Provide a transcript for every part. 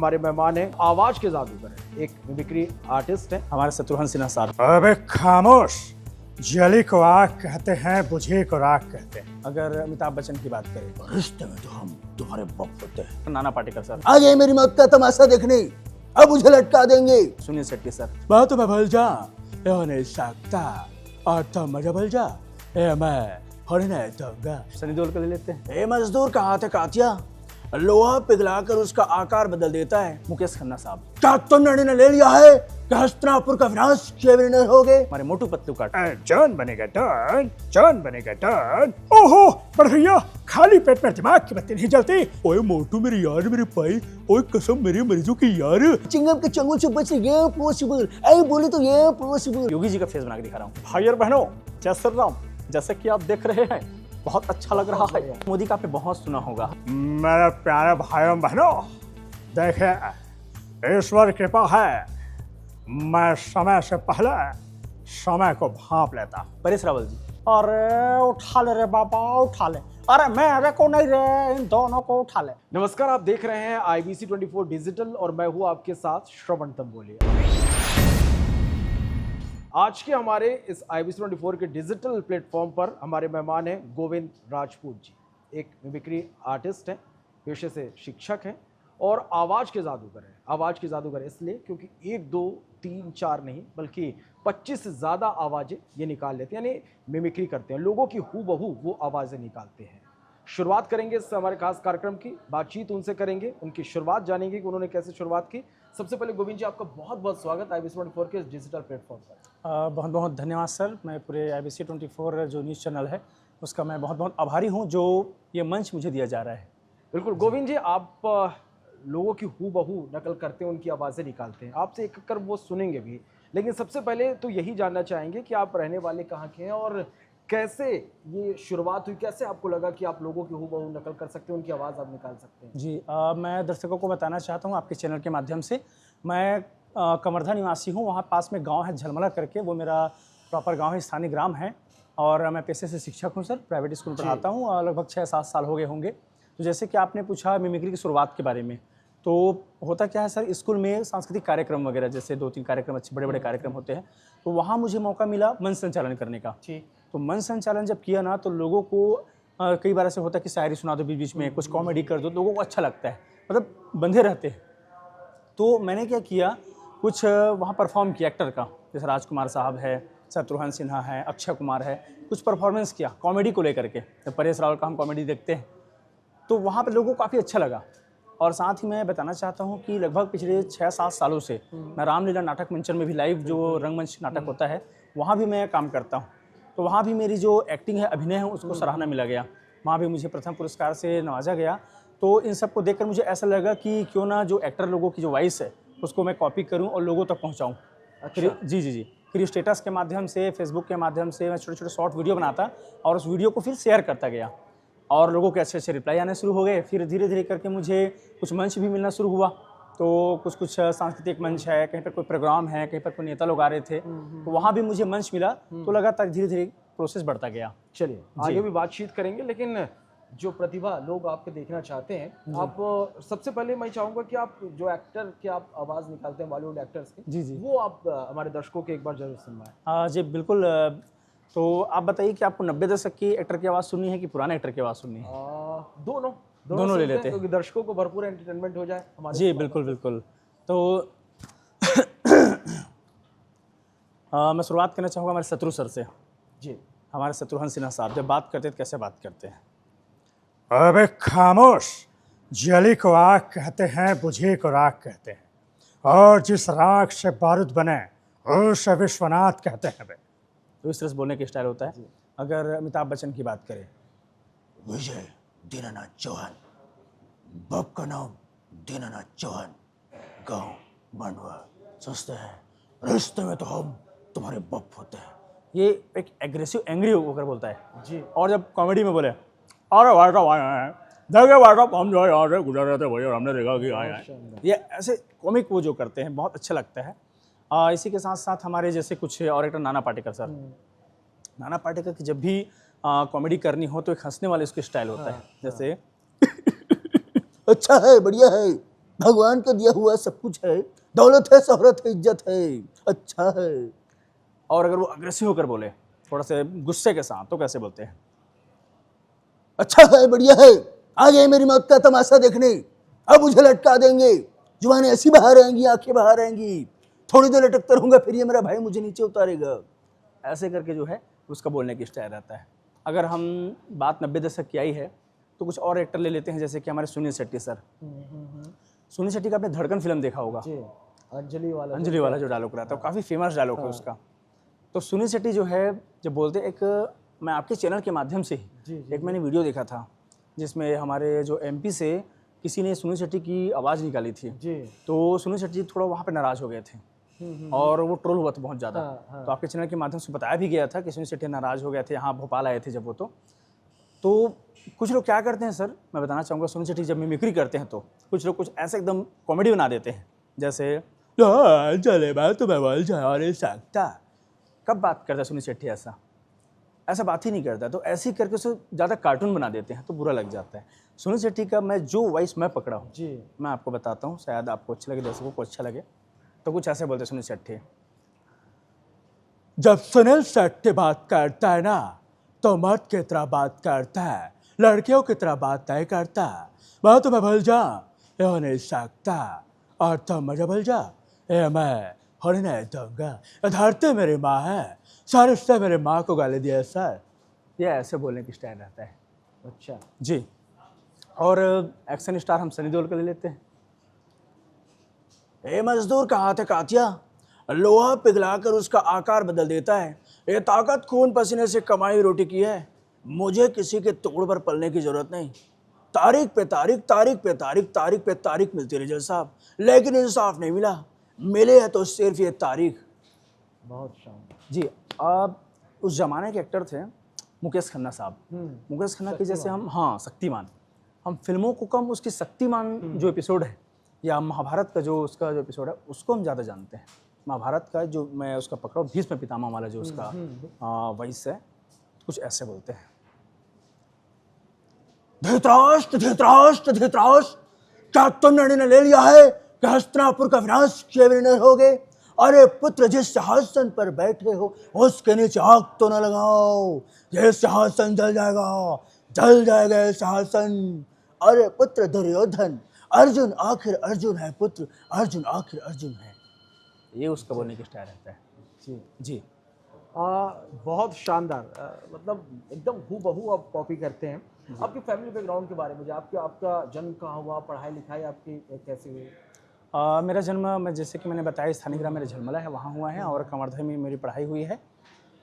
हमारे मेहमान हैं आवाज के जादूगर हैं, एक मिमिक्री आर्टिस्ट हैं हमारे शत्रुघ्न सिन्हा साहब। अबे खामोश, जली को आग कहते हैं, बुझी को राख कहते हैं। अगर अमिताभ बच्चन की बात करें, रिश्ते में तो हम तुम्हारे बाप होते हैं। नाना पाटेकर सर, आ गए मेरी मौत का तमाशा देखने, अब मुझे लटका देंगे। सुनील शेट्टी सर, बात में भल जा ये नहीं सकता और तो मजा भल जा ये मैं हर नहीं दूंगा। सनी देओल को ले लेते हैं। ए मजदूर का हाथ है कातिया, लोहा पिघलाकर उसका आकार बदल देता है। मुकेश खन्ना साहब, क्या तुमने निर्णय ले लिया है कि हस्तिनापुर का विनाश किए बिना रहोगे? हमारे मोटू पतलू काट, जॉन बनेगा डॉन, जॉन बनेगा डॉन। ओहो बढ़िया, खाली पेट में दिमाग की बत्ती नहीं जलती। ओए मोटू मेरे यार, मेरे भाई, ओए कसम मेरे मरीजों की यार। चिंगम के चंगुल से बच ये पॉसिबल, ऐ बोले तो ये पॉसिबल। योगी जी का फेस बना के दिखा रहा हूँ। भाई और बहनों, जय श्री राम। जैसे कि आप देख रहे हैं, बहुत अच्छा लग रहा है। मोदी का आपने बहुत सुना होगा। मेरे प्यारे भाइयों बहनों, देखे ईश्वर कृपा है, मैं समय से पहले समय को भांप लेता। परेश रावल जी, अरे उठा ले रे बाबा, उठा ले। अरे मेरे को नहीं रे, इन दोनों को उठा ले। नमस्कार, आप देख रहे हैं IBC 24 डिजिटल और मैं हूं आपके साथ श्रवण तंबोलिया। आज के हमारे इस IBC 24 के डिजिटल प्लेटफॉर्म पर हमारे मेहमान हैं गोविंद राजपूत जी, एक मिमिक्री आर्टिस्ट हैं, पेशे से शिक्षक हैं और आवाज़ के जादूगर हैं। आवाज़ के जादूगर इसलिए क्योंकि 1 2 3 4 नहीं बल्कि 25 से ज़्यादा आवाज़ें ये निकाल लेते हैं, यानी मिमिक्री करते हैं, लोगों की हूबहू वो आवाज़ें निकालते हैं। शुरुआत करेंगे इस हमारे खास कार्यक्रम की, बातचीत उनसे करेंगे, उनकी शुरुआत जानेंगे कि उन्होंने कैसे शुरुआत की। सबसे पहले गोविंद जी, आपका बहुत बहुत स्वागत IBC 24 के डिजिटल प्लेटफॉर्म पर। बहुत बहुत धन्यवाद सर। मैं पूरे IBC 24 जो न्यूज़ चैनल है उसका मैं बहुत बहुत आभारी हूँ जो ये मंच मुझे दिया जा रहा है। बिल्कुल गोविंद जी, आप लोगों की हूबहू नकल करते हैं, उनकी आवाज़ें निकालते हैं, आपसे एक कर वो सुनेंगे भी, लेकिन सबसे पहले तो यही जानना चाहेंगे कि आप रहने वाले कहाँ के हैं और कैसे ये शुरुआत हुई, कैसे आपको लगा कि आप लोगों की हूबहू नकल कर सकते हैं, उनकी आवाज़ आप निकाल सकते हैं? जी, मैं दर्शकों को बताना चाहता हूँ आपके चैनल के माध्यम से, मैं कमरधा निवासी हूँ। वहाँ पास में गांव है झलमला करके, वो मेरा प्रॉपर गांव है, स्थानीय ग्राम है। और मैं पेशे से शिक्षक हूँ सर, प्राइवेट स्कूल पढ़ाता हूँ और लगभग 6-7 साल हो गए होंगे। तो जैसे कि आपने पूछा मिमिक्री की शुरुआत के बारे में, तो होता क्या है सर, स्कूल में सांस्कृतिक कार्यक्रम वगैरह जैसे 2-3 कार्यक्रम अच्छे बड़े बड़े कार्यक्रम होते हैं, तो वहाँ मुझे मौका मिला मंच संचालन करने का। तो मंच संचालन जब किया ना, तो लोगों को कई बार ऐसे होता है कि शायरी सुना दो बीच बीच में, कुछ कॉमेडी कर दो, लोगों को अच्छा लगता है, मतलब बंधे रहते हैं। तो मैंने क्या किया, कुछ वहाँ परफॉर्म किया एक्टर का, जैसे राजकुमार साहब है, शत्रुघ्न सिन्हा है, अक्षय कुमार है, कुछ परफॉर्मेंस किया कॉमेडी को लेकर के। तो परेश रावल का हम कॉमेडी देखते हैं, तो वहाँ पर लोगों को काफ़ी अच्छा लगा। और साथ ही मैं बताना चाहता हूँ कि लगभग पिछले 6-7 सालों से मैं रामलीला नाटक मंचन में भी, लाइव जो रंगमंच नाटक होता है वहाँ भी मैं काम करता हूँ। तो वहाँ भी मेरी जो एक्टिंग है, अभिनय है, उसको सराहना मिला गया, वहाँ भी मुझे प्रथम पुरस्कार से नवाजा गया। तो इन सब को देखकर मुझे ऐसा लगा कि क्यों ना जो एक्टर लोगों की जो वॉइस है उसको मैं कॉपी करूँ और लोगों तक पहुँचाऊँ। अच्छा। जी, फिर स्टेटस के माध्यम से, फेसबुक के माध्यम से मैं छोटे छोटे शॉर्ट वीडियो बनाता और उस वीडियो को फिर शेयर करता गया और लोगों के अच्छे अच्छे रिप्लाई आने शुरू हो गए। फिर धीरे धीरे करके मुझे कुछ मंच भी मिलना शुरू हुआ, तो कुछ सांस्कृतिक मंच है, कहीं पर कोई प्रोग्राम है, कहीं पर कोई नेता लोग आ रहे थे, तो वहाँ भी मुझे मंच मिला। तो लगातार धीरे धीरे प्रोसेस बढ़ता गया। चलिए आगे भी बातचीत करेंगे, लेकिन जो प्रतिभा लोग आपके देखना चाहते हैं, आप सबसे पहले मैं चाहूँगा कि आप जो एक्टर की आप आवाज़ निकालते हैं बॉलीवुड एक्टर्स की, जी। वो आप हमारे दर्शकों के एक बार जरूर सुनवाएं। जी बिल्कुल। तो आप बताइए कि आपको 90 दशक की एक्टर की आवाज़ सुननी है कि पुराने एक्टर की आवाज़ सुननी है? दोनों ले सुनते लेते हैं, क्योंकि दर्शकों को भरपूर एंटरटेनमेंट हो जाए हमारे। जी बिल्कुल। तो मैं शुरुआत करना चाहूँगा हमारे शत्रु सर से। जी, हमारे शत्रुघ्न सिन्हा साहब जब बात करते हैं तो कैसे बात करते हैं? अबे खामोश, जली को आग कहते हैं, बुझी को राख कहते हैं, और जिस राख से बारूद बने उसे विश्वनाथ कहते हैं। बे तो इस तरह से बोलने की स्टाइल होता है। अगर अमिताभ बच्चन की बात करें, विजय दीनानाथ चौहान, बाप का नाम दीनानाथ चौहान, गांव मांडवा, सस्ते हैं, रिश्ते में तो हम तुम्हारे बाप होते हैं। ये एक एग्रेसिव एंग्री होकर बोलता है जी। और जब कॉमेडी में बोले, अरे भाई साहब आए हैं, देखिए भाई साहब हम जो है यहाँ से गुजर रहे थे भैया, हमने देखा कि आए हैं, ये ऐसे कॉमिक वो जो करते हैं बहुत अच्छा लगता है। इसी के साथ साथ हमारे जैसे कुछ और एक्टर नाना पाटेकर सर, नाना पाटेकर की जब भी कॉमेडी करनी हो तो एक हंसने वाले उसकी स्टाइल होता है, जैसे अच्छा है, बढ़िया है, भगवान का दिया हुआ सब कुछ है, दौलत है, शोहरत है, इज्जत है, अच्छा है। और अगर वो अग्रेसिव होकर बोले, थोड़ा से गुस्से के साथ, तो कैसे बोलते हैं? अच्छा है, बढ़िया है, आ गए मेरी मौत का तमाशा देखने, अब मुझे लटका देंगे, जुबानें ऐसी बाहर आएंगी, आंखें बाहर आएंगी, थोड़ी देर लटकता रहूंगा, फिर ये मेरा भाई मुझे नीचे उतारेगा। ऐसे करके जो है उसका बोलने की स्टाइल रहता है। अगर हम बात 90 दशक की आई है तो कुछ और एक्टर ले लेते हैं, जैसे कि हमारे सुनील शेट्टी सर। सुनील शेट्टी का आपने धड़कन फिल्म देखा होगा, जी, अंजलि वाला जो डायलॉग रहता है, काफ़ी फेमस डायलॉग है उसका। तो सुनील शेट्टी जो है जब बोलते, एक मैं आपके चैनल के माध्यम से ही एक मैंने वीडियो देखा था जिसमें हमारे जो एमपी से किसी ने सुनील शेट्टी की आवाज़ निकाली थी जी। तो सुनील शेट्टी थोड़ा वहाँ पे नाराज़ हो गए थे और वो ट्रोल हुआ था बहुत ज़्यादा। तो आपके चैनल के माध्यम से बताया भी गया था कि सुनील शेट्टी नाराज़ हो गए थे, यहाँ भोपाल आए थे जब वो। तो कुछ लोग क्या करते हैं सर, मैं बताना चाहूँगा, सुनील शेट्टी जब मिमिक्री करते हैं तो कुछ लोग कुछ ऐसे एकदम कॉमेडी बना देते हैं, जैसे चले मैं तो मैं बोल जा नहीं सकता। कब बात करता है सुनील शेट्टी ऐसा बात ही नहीं करता। तो ऐसे ही करके उसे ज़्यादा कार्टून बना देते हैं तो बुरा लग जाता है। सुनील शेट्टी का मैं जो वॉइस मैं पकड़ा हूँ जी, मैं आपको बताता हूँ, शायद आपको अच्छा लगे, दर्शकों को अच्छा लगे। तो कुछ ऐसे बोलते सुनील शेट्टी, जब सुनील शेट्टी बात करता है ना तो मर्द की तरह बात करता है, लड़कियों की तरह बात नहीं करता। मैं तुम्हें भूल जा ये हो नहीं सकता और तुम मुझे भूल जा ये मैं होने नहीं दूंगा, धरती मेरी माँ है, सारे रिश्ते मेरे माँ को गाली दिया सर। ये ऐसे बोलने की स्टाइल रहता है। अच्छा जी। और एक्शन स्टार हम सनी देओल को ले लेते हैं। ए मजदूर कहाँ थे कातिया, लोहा पिघलाकर उसका आकार बदल देता है, ये ताकत खून पसीने से कमाई रोटी की है, मुझे किसी के टुकड़ पर पलने की जरूरत नहीं। तारीख पे तारीख, तारीख पे तारीख, तारीख पे तारीख मिलती रही जज साहब, लेकिन इंसाफ नहीं मिला, मिले है तो सिर्फ ये तारीख। बहुत शानदार। जी। अब उस जमाने के एक्टर थे मुकेश खन्ना साहब। मुकेश खन्ना के जैसे हम, हाँ, शक्तिमान, हम फिल्मों को कम उसकी शक्तिमान जो एपिसोड है या महाभारत का जो उसका जो एपिसोड है उसको हम ज़्यादा जानते हैं। महाभारत का जो मैं उसका पकड़ा भीष्म पितामह वाला जो उसका वॉइस है, कुछ ऐसे बोलते हैं। धृतराष्ट्र धृतराष्ट्र धृतराष्ट्र, क्या तुमने निर्णय ले लिया है कि हस्तिनापुर का विनाश किए बिना नहीं होगे? अरे पुत्र, जिस सिंहासन पर बैठे हो उसके नीचे आग तो न लगाओ, यह सिंहासन जल जाएगा, जल जाएगा यह सिंहासन। अरे पुत्र दुर्योधन, अर्जुन आखिर अर्जुन है पुत्र, अर्जुन आखिर अर्जुन है। ये उसका बोलने की स्टाइल रहता है। जी जी। बहुत शानदार। मतलब एकदम हूबहू आप कॉपी करते हैं। आपकी फैमिली बैकग्राउंड के बारे में मुझे, आपका जन्म कहाँ हुआ, पढ़ाई लिखाई आपकी कैसे हुई? मेरा जन्म, मैं जैसे कि मैंने बताया, स्थानीय ग्राम मेरा झलमला है, वहाँ हुआ है और कवर्धा में मेरी पढ़ाई हुई है।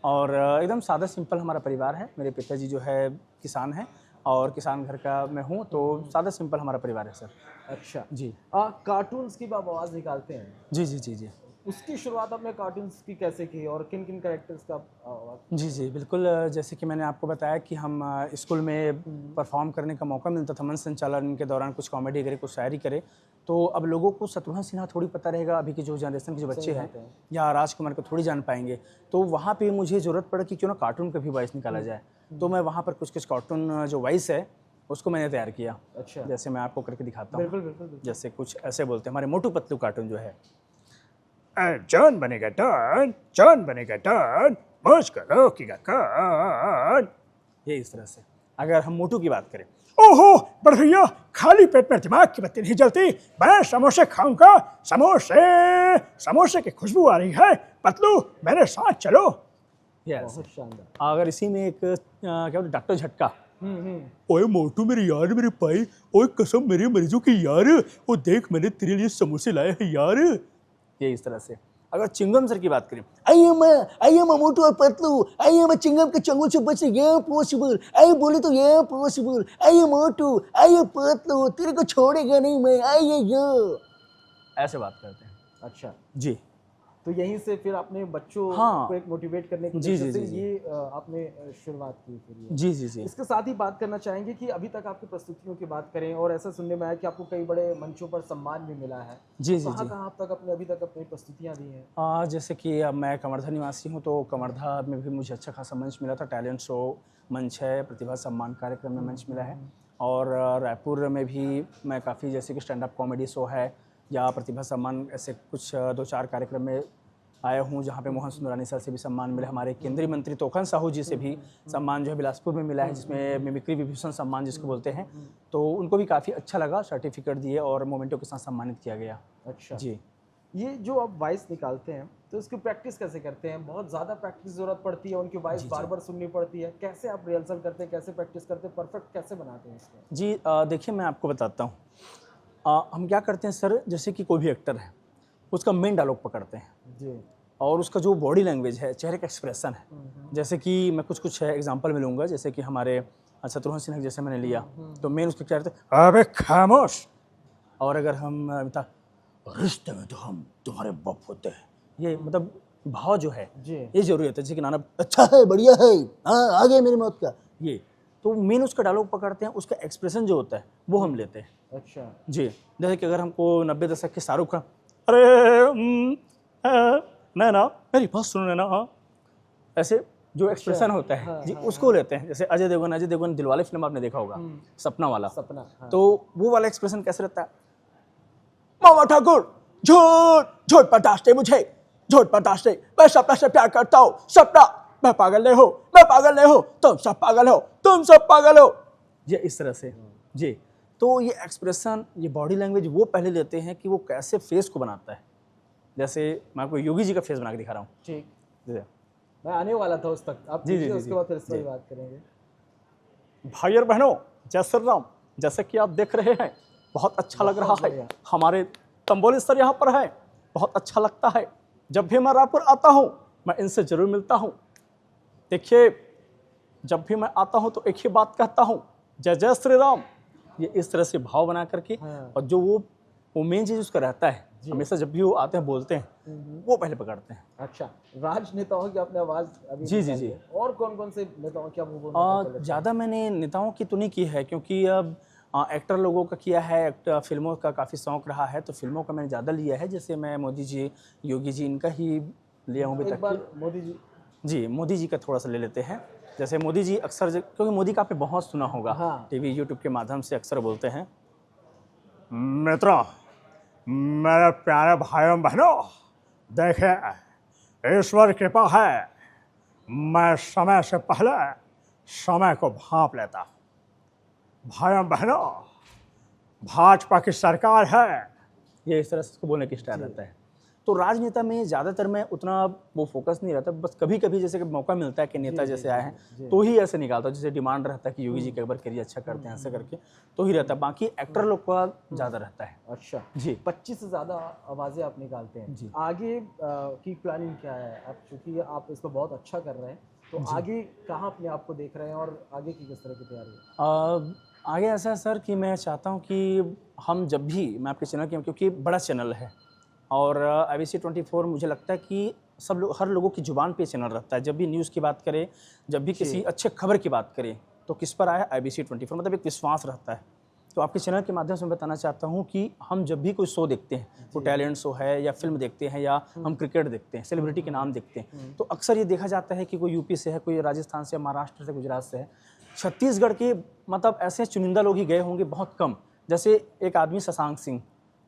और एकदम सादा सिंपल हमारा परिवार है। मेरे पिताजी जो है किसान हैं और किसान घर का मैं हूँ, तो सादा सिंपल हमारा परिवार है सर। अच्छा जी। कार्टून्स की आप आवाज़ निकालते हैं, जी जी जी जी उसकी शुरुआत आपने कार्टून्स की कैसे की और किन किन कैरेक्टर्स का आवाज़? जी जी बिल्कुल। जैसे कि मैंने आपको बताया कि हम स्कूल में परफॉर्म करने का मौका मिलता था, मंच संचालन के दौरान कुछ कॉमेडी करे, कुछ शायरी करे। तो अब लोगों को शत्रुघ्न सिन्हा थोड़ी पता रहेगा, अभी की जो जनरेशन के जो बच्चे हैं, या राजकुमार को थोड़ी जान पाएंगे। तो वहाँ पे मुझे ज़रूरत पड़ा कि क्यों ना कार्टून का भी वॉइस निकाला जाए। तो मैं वहाँ पर कुछ कुछ कार्टून जो वॉइस है उसको मैंने तैयार किया। अच्छा, जैसे मैं आपको करके दिखाता हूँ। बिल्कुल बिल्कुल बिल्कुल। जैसे कुछ ऐसे बोलते हैं, हमारे मोटू पतलू कार्टून जो है, जॉन बनेगा डॉन, जॉन बनेगा डॉन, मौज करो की कौन। ये इस तरह से। अगर हम मोटू की बात करें, ओहो बड़ भैया, खाली पेट में दिमाग की बत्ती नहीं जलती, मैं समोसे खाऊंगा, समोसे समोसे की खुशबू आ रही है, पतलू मेरे साथ चलो। ये ऐसे। बहुत शानदार। अगर इसी में एक क्या बोलते, डॉक्टर झटका, ओए मोटू मेरे यार, मेरे भाई, ओए कसम मेरे मरीजों की यार, वो देख मैंने तेरे लिए समोसे लाए हैं यार। ये इस तरह से। अगर चिंगम सर की बात करें, I am a मोटू और Patlu, I am a Chingam के चंगुल से बचे, ये पॉसिबल, आई बोले तो ये पॉसिबल, आई मोटू, आई पतलू, तेरे को छोड़ेगा नहीं मैं, आई यो। ऐसे बात करते हैं। अच्छा, जी। तो यहीं से फिर आपने बच्चों हाँ। को एक मोटिवेट करने की जी, वजह जी, से जी, जी। ये आपने शुरुआत की फिर ये। जी जी जी इसके साथ ही बात करना चाहेंगे कि अभी तक आपकी प्रस्तुतियों की बात करें, और ऐसा सुनने में आया कि आपको कई बड़े मंचों पर सम्मान भी मिला है। जी जी कहाँ जी। कहाँ आप तक अपने अभी तक अपनी प्रस्तुतियाँ दी हैं? जैसे कि अब मैं कवर्धा निवासी हूँ, तो कवर्धा में भी मुझे अच्छा खासा मंच मिला था। टैलेंट शो मंच है, प्रतिभा सम्मान कार्यक्रम में मंच मिला है। और रायपुर में भी मैं काफ़ी, जैसे कि स्टैंड अप कॉमेडी शो है या प्रतिभा सम्मान, ऐसे कुछ 2-4 कार्यक्रम में आया हूँ जहाँ पे मोहन सुंदरानी सर से भी सम्मान मिला, हमारे केंद्रीय मंत्री तोखन साहू जी से भी सम्मान जो है बिलासपुर में मिला है, जिसमें मिमिक्री विभूषण सम्मान जिसको बोलते हैं, तो उनको भी काफ़ी अच्छा लगा, सर्टिफिकेट दिए और मोमेंटो के साथ सम्मानित किया गया। अच्छा जी। ये जो आप वॉइस निकालते हैं तो इसकी प्रैक्टिस कैसे करते हैं? बहुत ज़्यादा प्रैक्टिस ज़रूरत पड़ती है, उनकी वॉइस बार बार सुननी पड़ती है, कैसे आप रिहर्सल करते हैं, कैसे प्रैक्टिस करते हैं, परफेक्ट कैसे बनाते हैं इसको? जी देखिए मैं आपको बताता हूँ, हम क्या करते हैं सर, जैसे कि कोई भी एक्टर है उसका मेन डायलॉग पकड़ते हैं जी और उसका जो बॉडी लैंग्वेज है, चेहरे का एक्सप्रेशन है, जैसे कि मैं कुछ एग्जांपल में लूँगा, जैसे कि हमारे शत्रुघ्न सिन्हा जैसे मैंने लिया तो मेन उसके क्या रहते हैं, अबे खामोश। और अगर हम रिश्ते में तो हम तुम्हारे बाप होते हैं। ये मतलब भाव जो है जी ये जरूरी होता है, जैसे कि नाना अच्छा है, बढ़िया है, हाँ आगे मेरी मौत का। ये तो मेन उसका डायलॉग पकड़ते हैं, उसका एक्सप्रेशन जो होता है वो हम लेते हैं। अच्छा जी, जैसे कि अगर हमको 90 दशक के शाहरुख खान, अरे नैना मेरी बात सुनो नैना, ऐसे जो एक्सप्रेशन होता है जी उसको लेते हैं। जैसे अजय देवगन दिलवाले फिल्म आपने देखा होगा, सपना वाला, सपना, हाँ। तो वो वाला एक्सप्रेशन कैसे रहता है, मामा ठाकुर झूठ झूठ पटाशते मुझे, झूठ पटाशते, मैं सपना से प्यार करता हूँ, सपना मैं पागल नहीं हूँ, मैं पागल नहीं हूँ, तुम सब पागल हो, तुम सब पागल हो, ये इस तरह से। जी, तो ये एक्सप्रेशन, ये बॉडी लैंग्वेज वो पहले लेते हैं कि वो कैसे फेस को बनाता है। जैसे मैं आपको योगी जी का फेस बना के दिखा रहा हूँ। ठीक, जी मैं आने वाला था उस तक, आप जी, कीजिए, जी, उसके जी, बाद फिर इस पर जी। बात करेंगे। भाई और बहनों, जय श्री राम। जैसे कि आप देख रहे हैं बहुत अच्छा लग रहा बहुत है, बढ़िया। हमारे तंबोली सर यहाँ पर है, बहुत अच्छा लगता है। जब भी मैं रायपुर आता हूँ मैं इनसे जरूर मिलता हूँ। देखिए, जब भी मैं आता हूँ तो एक ही बात कहता हूँ, जय जय श्री राम। ये इस तरह से भाव बना करके, हाँ। और जो वो मेन चीज़ उसका रहता है, हमेशा जब भी वो आते हैं बोलते हैं वो पहले पकड़ते हैं। अच्छा, राजनेताओं की आपने आवाज़ अभी जी, जी, निकाली जी। है। और कौन कौन से नेताओं की आप वो बोलना ज़्यादा मैंने नेताओं की तो नहीं की है, क्योंकि अब एक्टर लोगों का किया है, फिल्मों का काफ़ी शौक रहा है, तो फिल्मों का मैंने ज़्यादा लिया है। जैसे मैं मोदी जी, योगी जी, इनका ही लिया हूँ अभी एक तक बार की। मोदी जी, जी, मोदी जी का थोड़ा सा ले लेते हैं। जैसे मोदी जी अक्सर क्योंकि मोदी का आपने बहुत सुना होगा, हाँ। टीवी यूट्यूब के माध्यम से अक्सर बोलते हैं। मित्रों, मेरे प्यारे भाइयों बहनों, देखें, ईश्वर की कृपा है, मैं समय से पहले समय को भांप लेता हूँ। भाइयों बहनों, भाजपा की सरकार है। ये इस तरह से इसको बोलने की स्टाइल रहता है। तो राजनेता में ज़्यादातर मैं उतना वो फोकस नहीं रहता, बस कभी कभी जैसे कि मौका मिलता है कि नेता जैसे आए हैं तो ही ऐसे निकालता हूँ, जैसे डिमांड रहता है कि योगी जी का एक बार करिए, अच्छा करते हैं, ऐसे करके तो ही रहता है। बाकी एक्टर लोग का ज़्यादा रहता है। अच्छा जी। 25 से ज़्यादा आवाज़ें आप निकालते हैं जी। आगे की प्लानिंग क्या है? आप चूँकि आप इस पर बहुत अच्छा कर रहे हैं, तो आगे कहाँ अपने आप को देख रहे हैं और आगे की किस तरह की तैयारी है? आगे ऐसा है सर कि मैं चाहता हूँ कि हम जब भी, मैं आपके चैनल की, क्योंकि बड़ा चैनल है और IBC 24 मुझे लगता है कि सब लोग, हर लोगों की ज़ुबान पे चैनल रहता है। जब भी न्यूज़ की बात करें, जब भी किसी अच्छे खबर की बात करें तो किस पर आया, IBC 24, मतलब एक विश्वास रहता है। तो आपके चैनल के माध्यम से मैं बताना चाहता हूँ कि हम जब भी कोई शो देखते हैं, वो टैलेंट शो है या फिल्म देखते हैं या हम क्रिकेट देखते हैं, सेलिब्रिटी के नाम देखते हैं, तो अक्सर ये देखा जाता है कि कोई यूपी से है, कोई राजस्थान से, महाराष्ट्र से, गुजरात से है। छत्तीसगढ़ के मतलब ऐसे चुनिंदा लोग ही गए होंगे, बहुत कम। जैसे एक आदमी शशांक सिंह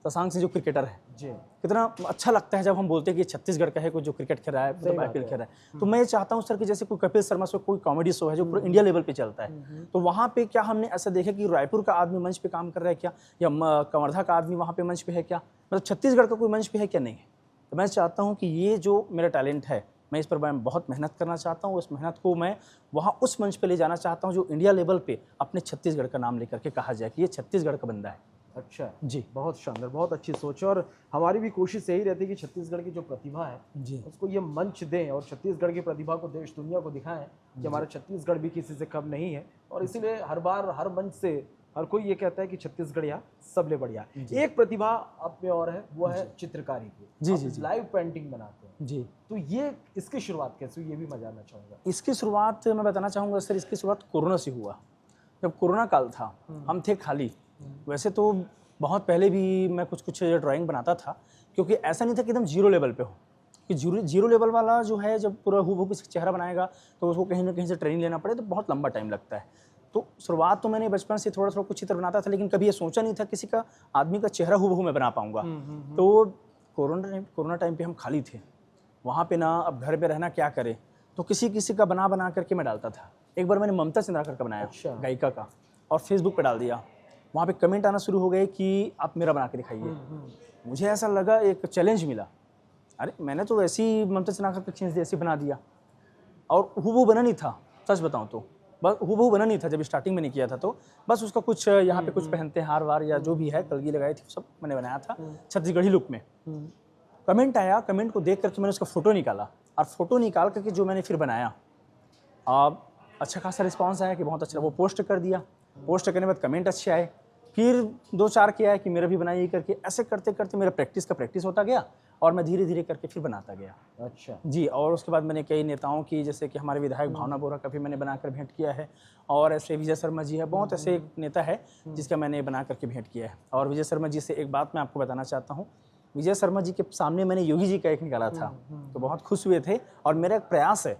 जो क्रिकेटर है, जी, कितना अच्छा लगता है जब हम बोलते हैं कि छत्तीसगढ़ का है कोई जो क्रिकेट खेल रहा है, मतलब IPL खेल रहा है। तो मैं ये चाहता हूँ सर कि जैसे कोई कपिल शर्मा शो, कोई कॉमेडी शो है जो पूरा इंडिया लेवल पे चलता है, तो वहाँ पे क्या हमने ऐसा देखा कि रायपुर का आदमी मंच पे काम कर रहा है क्या, या कवर्धा का आदमी वहाँ पे मंच पे है क्या, मतलब छत्तीसगढ़ का कोई मंच पे है क्या, नहीं है। तो मैं चाहता हूँ कि ये जो मेरा टैलेंट है, मैं इस पर मैं बहुत मेहनत करना चाहता हूँ। उस मेहनत को मैं वहाँ उस मंच पे ले जाना चाहता हूँ जो इंडिया लेवल पे अपने छत्तीसगढ़ का नाम लेकर के कहा जाए कि ये छत्तीसगढ़ का बंदा है। अच्छा जी। बहुत शानदार, बहुत अच्छी सोच है। और हमारी भी कोशिश यही रहती है कि छत्तीसगढ़ की जो प्रतिभा है जी। उसको ये मंच दें और छत्तीसगढ़ की प्रतिभा को देश दुनिया को दिखाएं कि हमारा छत्तीसगढ़ भी किसी से कम नहीं है। और इसीलिए हर बार हर मंच से हर कोई ये कहता है कि छत्तीसगढ़ यहाँ सबले बढ़िया। एक प्रतिभा आप में और है, वो है चित्रकारी की। जी, आप जी, जी। लाइव पेंटिंग बनाते हैं, जी, तो ये इसकी शुरुआत कैसे हुई, ये भी मैं जानना चाहूँगा। इसकी शुरुआत मैं बताना चाहूँगा सर, इसकी शुरुआत कोरोना से हुआ। जब कोरोना काल था, हम थे खाली। वैसे तो बहुत पहले भी मैं कुछ ड्राइंग बनाता था, क्योंकि ऐसा नहीं था कि एकदम जीरो लेवल पे हो, कि जीरो लेवल वाला जो है, जब पूरा हूबहू किसी चेहरा बनाएगा तो उसको कहीं ना कहीं से ट्रेनिंग लेना पड़े तो बहुत लंबा टाइम लगता है। तो शुरुआत तो मैंने बचपन से थोड़ा थोड़ा कुछ चित्र बनाता था, लेकिन कभी ये सोचा नहीं था किसी का आदमी का चेहरा हूबहू मैं बना पाऊंगा। तो कोरोना टाइम पे हम खाली थे, वहाँ पे ना अब घर पे रहना क्या करे, तो किसी किसी का बना बना करके मैं डालता था। एक बार मैंने ममता चंद्राकर का बनाया, अच्छा। गायिका का, और फेसबुक पे डाल दिया। वहाँ पे कमेंट आना शुरू हो गए कि आप मेरा बना के दिखाइए। मुझे ऐसा लगा, एक चैलेंज मिला। अरे मैंने तो ऐसी ममता चंद्राकर का खींच ऐसे बना दिया, और हूबहू बना नहीं था, सच बताऊं तो बस हूबहू बना नहीं था। जब स्टार्टिंग मैंने किया था तो बस उसका कुछ यहाँ पे कुछ पहनते हार वार या जो भी है कलगी लगाई थी, सब मैंने बनाया था छत्तीसगढ़ी लुक में। कमेंट आया, कमेंट को देख करके मैंने उसका फ़ोटो निकाला, और फोटो निकाल करके जो मैंने फिर बनाया, अब अच्छा खासा रिस्पांस आया कि बहुत अच्छा। वो पोस्ट कर दिया, पोस्ट करने के बाद कमेंट अच्छे आए, फिर 2-4 के आए कि मेरा भी बनाइए करके। ऐसे करते करते मेरा प्रैक्टिस होता गया, और मैं धीरे धीरे करके फिर बनाता गया। अच्छा जी, और उसके बाद मैंने कई नेताओं की, जैसे कि हमारे विधायक भावना बोरा का भी मैंने बनाकर भेंट किया है, और ऐसे विजय शर्मा जी है, बहुत ऐसे एक नेता है जिसका मैंने बना करके भेंट किया है। और विजय शर्मा जी से एक बात मैं आपको बताना चाहता हूँ, विजय शर्मा जी के सामने मैंने योगी जी का एक निकाला था, तो बहुत खुश हुए थे। और मेरा एक प्रयास है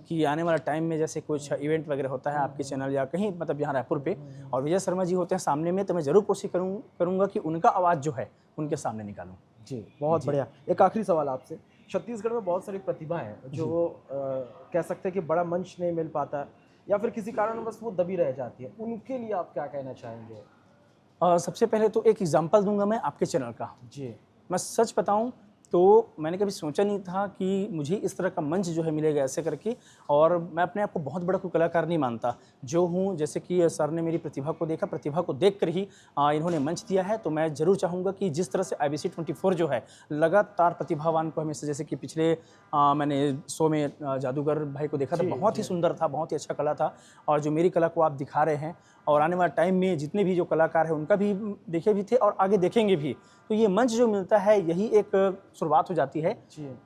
कि आने वाला टाइम में जैसे कुछ इवेंट वगैरह होता है आपके चैनल या कहीं, मतलब यहाँ रायपुर पे, और विजय शर्मा जी होते हैं सामने में, तो मैं ज़रूर कोशिश करूँगा कि उनका आवाज़ जो है उनके सामने निकालूँ। जी, बहुत बढ़िया। एक आखिरी सवाल आपसे, छत्तीसगढ़ में बहुत सारी प्रतिभा है जो कह सकते हैं कि बड़ा मंच नहीं मिल पाता, या फिर किसी कारणवश वो दबी रह जाती है, उनके लिए आप क्या कहना चाहेंगे? सबसे पहले तो एक एग्जांपल दूंगा मैं आपके चैनल का। जी। मैं सच बताऊं तो मैंने कभी सोचा नहीं था कि मुझे इस तरह का मंच जो है मिलेगा ऐसे करके। और मैं अपने आप को बहुत बड़ा कोई कलाकार नहीं मानता जो हूँ। जैसे कि सर ने मेरी प्रतिभा को देखा, प्रतिभा को देख कर ही इन्होंने मंच दिया है। तो मैं ज़रूर चाहूँगा कि जिस तरह से IBC 24 जो है लगातार प्रतिभावान को हमेशा, जैसे कि पिछले मैंने शो में जादूगर भाई को देखा था, बहुत ही सुंदर था, बहुत ही अच्छा कला था। और जो मेरी कला को आप दिखा रहे हैं, और आने वाले टाइम में जितने भी जो कलाकार हैं उनका भी देखे भी थे और आगे देखेंगे भी। तो ये मंच जो मिलता है यही एक शुरुआत हो जाती है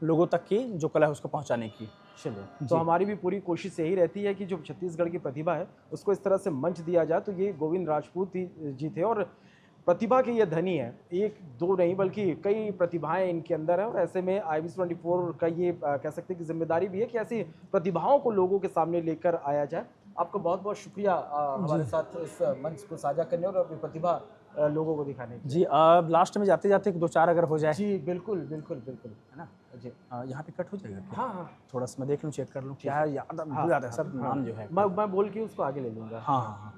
लोगों तक की जो कला है उसको पहुंचाने की। चलिए, तो हमारी भी पूरी कोशिश यही रहती है कि जो छत्तीसगढ़ की प्रतिभा है उसको इस तरह से मंच दिया जाए। तो ये गोविंद राजपूत जी थे, और प्रतिभा के ये धनी है, एक दो नहीं बल्कि कई प्रतिभाएं इनके अंदर है। और ऐसे में IBC 24 का ये कह सकते हैं कि जिम्मेदारी भी है कि ऐसी प्रतिभाओं को लोगों के सामने लेकर आया जाए। आपका बहुत बहुत शुक्रिया हमारे साथ इस मंच को साझा करने और अपनी प्रतिभा लोगों को दिखाने की। जी, अब लास्ट में जाते जाते 2-4 अगर हो जाए। जी बिल्कुल बिल्कुल बिल्कुल, है ना जी। यहाँ पे कट हो जाएगा क्या? हाँ हाँ थोड़ा सा मैं देख लूँ, चेक कर लूँ क्या है, याद है सर नाम जो है। मैं बोल के उसको आगे ले लूँगा। हाँ हाँ हाँ,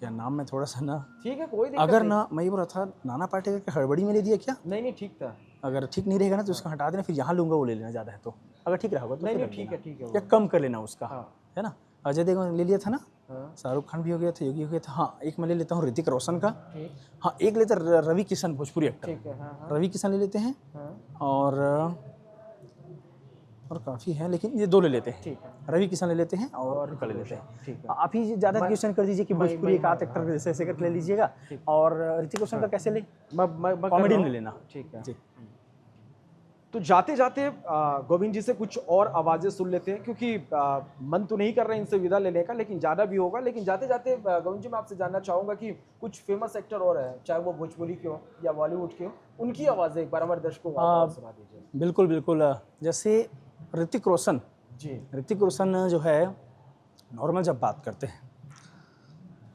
क्या नाम में थोड़ा सा ना, ठीक है, कोई दिक्कत अगर नहीं। ना मैं ये बोल रहा था नाना पाटेकर के हड़बड़ी में ले दिया क्या? नहीं ठीक था। अगर ठीक नहीं रहेगा ना तो उसका हटा देना, फिर यहाँ लूँगा वो ले लेना ज़्यादा है तो। अगर ठीक रहा तो नहीं फिर नहीं रख देना। ठीक है या कम कर लेना उसका, हाँ। है ना। अजय देवगन ले लिया था ना, हाँ। शाहरुख खान भी हो गया था, योगी हो गया था। हाँ, एक मैं ले लेता हूँ ऋतिक रोशन का। ठीक। हाँ, एक लेते रवि किशन, भोजपुरी एक्टर। ठीक है। हाँ हाँ रवि किशन ले लेते हैं। हाँ और काफ़ी हैं, लेकिन ये 2 ले लेते हैं। ठीक है। रवि किशन ले लेते हैं और इनका ले लेते हैं। ठीक है। आप ही ज़्यादा क्वेश्चन कर दीजिए कि भोजपुरी एक आध एक्टर जैसे ऐसे करके ले लीजिएगा। और ऋतिक रोशन का कैसे ले? मैं कॉमेडी कर रहा में हूँ। लेना। ठीक है। जी। तो जाते जाते गोविंद जी से कुछ और आवाज़ें सुन लेते हैं, क्योंकि मन तो नहीं कर रहे इनसे विदा लेने का, लेकिन जाना भी होगा। लेकिन जाते जाते गोविंद जी मैं आपसे जानना चाहूँगा कि कुछ फेमस एक्टर और हैं, चाहे वो भोजपुरी के हो या बॉलीवुड के हो, उनकी आवाज़ें एक बार हमारे दर्शकों को आप सुना दीजिए। बिल्कुल बिल्कुल। जैसे ऋतिक रोशन, जी। ऋतिक रोशन जो है नॉर्मल जब बात करते हैं,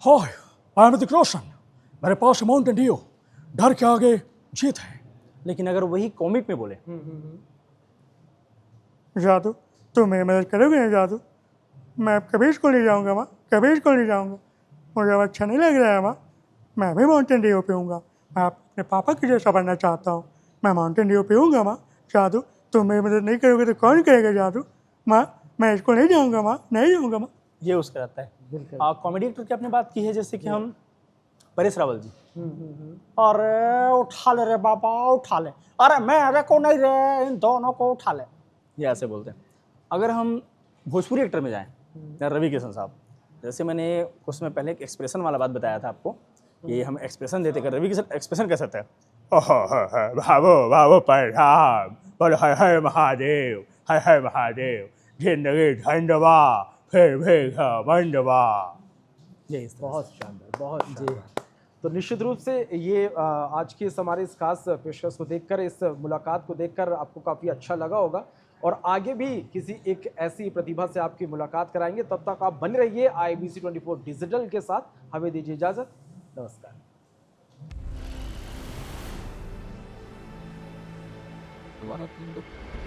हाय, आई एम ऋतिक रोशन, मेरे पास माउंटेन ड्यू, डर के आगे जीत है। लेकिन अगर वही कॉमिक में बोले, जादू तुम मेरी मदद करोगे ना जादू? मैं कभी स्कूल नहीं जाऊँगा माँ, कभी स्कूल नहीं जाऊँगा, मुझे अब अच्छा नहीं लग रहा है माँ। मैं भी माउंटेन ड्यू पीऊँगा, मैं अपने पापा की जैसा बनना चाहता हूँ। मैं माउंटेन ड्यू पीऊँगा माँ। जादू तुम मेरी मदद नहीं करोगे तो कौन करेगा जादू? माँ मैं स्कूल नहीं जाऊँगा माँ, नहीं जाऊँगा माँ। ये उसका रहता है। बिल्कुल। कॉमेडी एक्टर की आपने बात की है, जैसे कि हम परेश रावल जी। अरे उठा ले रे बाबा, उठा ले, अरे मेरे को नहीं रे, इन दोनों को उठा ले, ये ऐसे बोलते हैं। अगर हम भोजपुरी एक्टर में जाएं, या रवि किशन साहब, जैसे मैंने कुछ समय पहले एक एक्सप्रेशन वाला बात बताया था आपको कि हम एक्सप्रेशन देते कर, रवि किशन एक्सप्रेशन कैसे होता है? भावो भावो पैराम, बोलो हाय हाय महादेव, हाय हाय महादेव, जिंदगी झंडवा फिर भी घमंडवा। ये इस तरह बहुत शानदार, बहुत शानदार। तो निश्चित रूप से ये आज की इस हमारे इस खास पेशकश को देखकर, इस मुलाकात को देखकर आपको काफ़ी अच्छा लगा होगा। और आगे भी किसी एक ऐसी प्रतिभा से आपकी मुलाकात कराएंगे। तब तक आप बने रहिए IBC 24 डिजिटल के साथ। हमें दीजिए इजाजत। नमस्कार। One of the